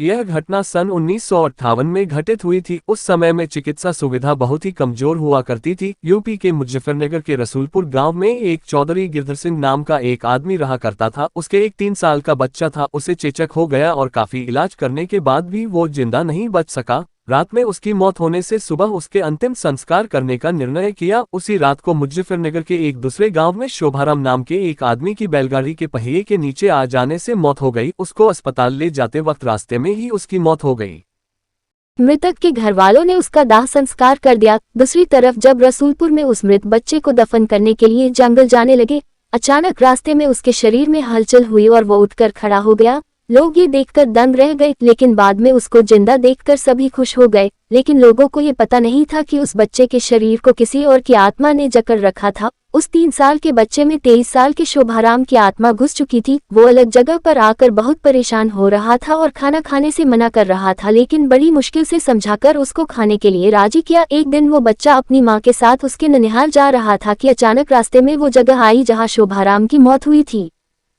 यह घटना सन 1958 में घटित हुई थी। उस समय में चिकित्सा सुविधा बहुत ही कमजोर हुआ करती थी। यूपी के मुजफ्फरनगर के रसूलपुर गांव में एक चौधरी गिरधर सिंह नाम का एक आदमी रहा करता था। उसके एक 3 साल का बच्चा था। उसे चेचक हो गया और काफी इलाज करने के बाद भी वो जिंदा नहीं बच सका। रात में उसकी मौत होने से सुबह उसके अंतिम संस्कार करने का निर्णय किया। उसी रात को मुजफ्फरनगर के एक दूसरे गांव में शोभाराम नाम के एक आदमी की बैलगाड़ी के पहिए के नीचे आ जाने से मौत हो गई। उसको अस्पताल ले जाते वक्त रास्ते में ही उसकी मौत हो गई। मृतक के घर वालों ने उसका दाह संस्कार कर दिया। दूसरी तरफ जब रसूलपुर में उस मृत बच्चे को दफन करने के लिए जंगल जाने लगे, अचानक रास्ते में उसके शरीर में हलचल हुई और वो उठकर खड़ा हो गया। लोग ये देखकर दंग रह गए, लेकिन बाद में उसको जिंदा देखकर सभी खुश हो गए। लेकिन लोगों को ये पता नहीं था कि उस बच्चे के शरीर को किसी और की आत्मा ने जकड़ रखा था। उस 3 साल के बच्चे में 23 साल के शोभाराम की आत्मा घुस चुकी थी। वो अलग जगह पर आकर बहुत परेशान हो रहा था और खाना खाने से मना कर रहा था, लेकिन बड़ी मुश्किल से समझाकर उसको खाने के लिए राजी किया। एक दिन वो बच्चा अपनी माँ के साथ उसके ननिहाल जा रहा था कि अचानक रास्ते में वो जगह आई जहाँ शोभाराम की मौत हुई थी।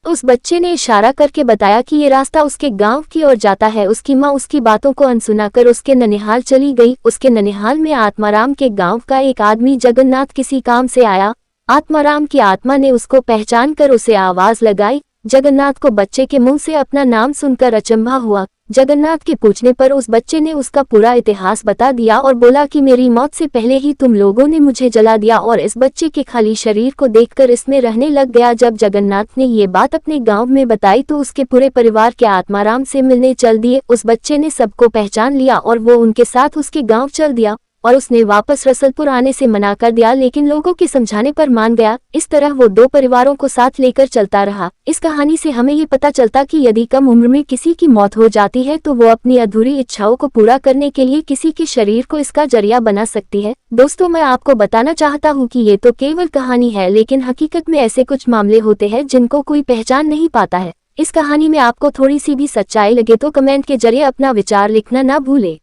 उस बच्चे ने इशारा करके बताया कि ये रास्ता उसके गांव की ओर जाता है। उसकी माँ उसकी बातों को अनसुना कर उसके ननिहाल चली गई। उसके ननिहाल में आत्माराम के गांव का एक आदमी जगन्नाथ किसी काम से आया। आत्माराम की आत्मा ने उसको पहचान कर उसे आवाज लगाई। जगन्नाथ को बच्चे के मुंह से अपना नाम सुनकर अचंभा हुआ। जगन्नाथ के पूछने पर उस बच्चे ने उसका पूरा इतिहास बता दिया और बोला कि मेरी मौत से पहले ही तुम लोगों ने मुझे जला दिया, और इस बच्चे के खाली शरीर को देखकर इसमें रहने लग गया। जब जगन्नाथ ने ये बात अपने गांव में बताई तो उसके पूरे परिवार के आत्माराम से मिलने चल दिए। उस बच्चे ने सबको पहचान लिया और वो उनके साथ उसके गाँव चल दिया और उसने वापस रसूलपुर आने से मना कर दिया, लेकिन लोगों के समझाने पर मान गया। इस तरह वो 2 परिवारों को साथ लेकर चलता रहा। इस कहानी से हमें ये पता चलता कि यदि कम उम्र में किसी की मौत हो जाती है तो वो अपनी अधूरी इच्छाओं को पूरा करने के लिए किसी के शरीर को इसका जरिया बना सकती है। दोस्तों, मैं आपको बताना चाहता हूँ कि ये तो केवल कहानी है, लेकिन हकीकत में ऐसे कुछ मामले होते हैं जिनको कोई पहचान नहीं पाता है। इस कहानी में आपको थोड़ी सी भी सच्चाई लगे तो कमेंट के जरिए अपना विचार लिखना ना भूले।